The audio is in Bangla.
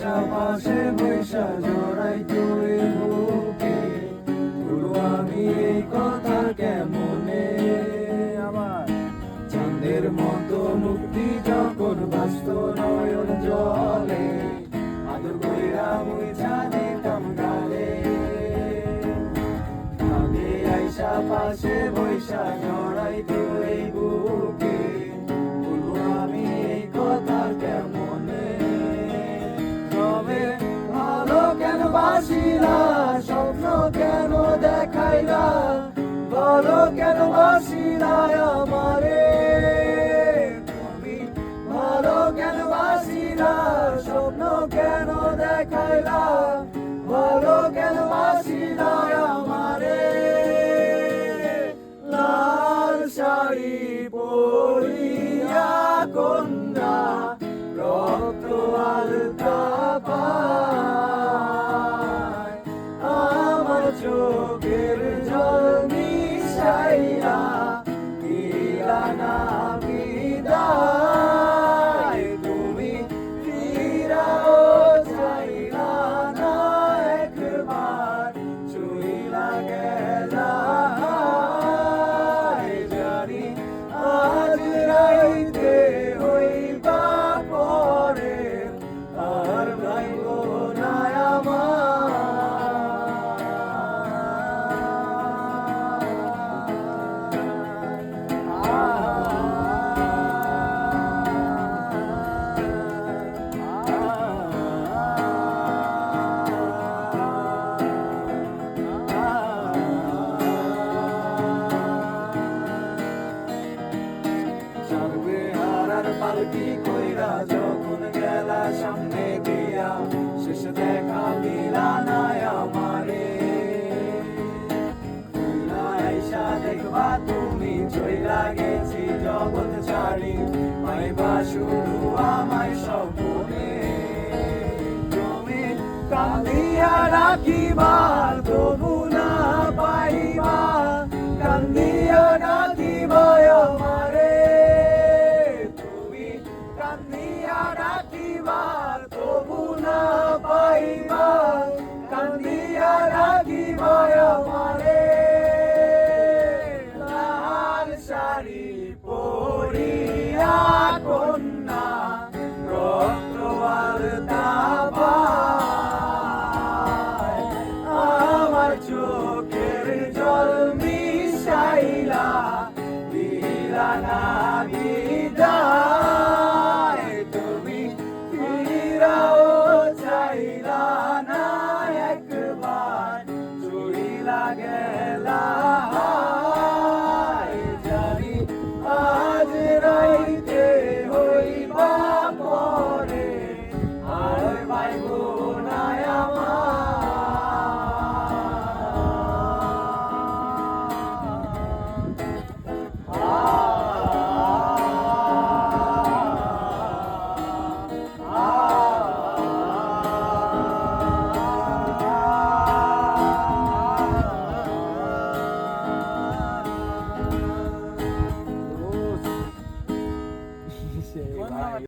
আইসা পাশে বৈশা জড়াই তুই বুকে ভুলো আমি এই কথা কেমনে আমার চাঁদের মতো মুক্তি যখন বাস্ত নয়ন জলে আদর কইরা মুইছা দিতাম গালে আগে আইসা পাশে বৈশা জড়াই তুই বুকে ভুলো আমি এই কথা কেমনে তবে ভালো কেন বাসিলা স্বপ্ন কেন দেখাইলা ভালো কেন বাসিলা আমারে তুমি ভালো কেন বাসিলা স্বপ্ন কেন দেখাইলা ভালো কেন বাসিলা আমারে লাল শাড়ি পরিয়া কন্যা রক্ত আলতা পায় আমার চোখের জল মিশাইয়া দিলা না বিদায় তুমি ফিরাও চাইলা না একবার চুইলা গেলা জানি আজ রাইতে হইবা পরে আর ভাইব না পালকি কইরা যখন গেলা সামনে দিয়া শেষ দেখা মিলা নাই আমারে আইসা দেখবা তুমি চইলা গেছি জগৎ ছাড়ি পাইবা শুধু আমায় স্বপ্নে তুমি কাঁদিয়া রাখিবার তবু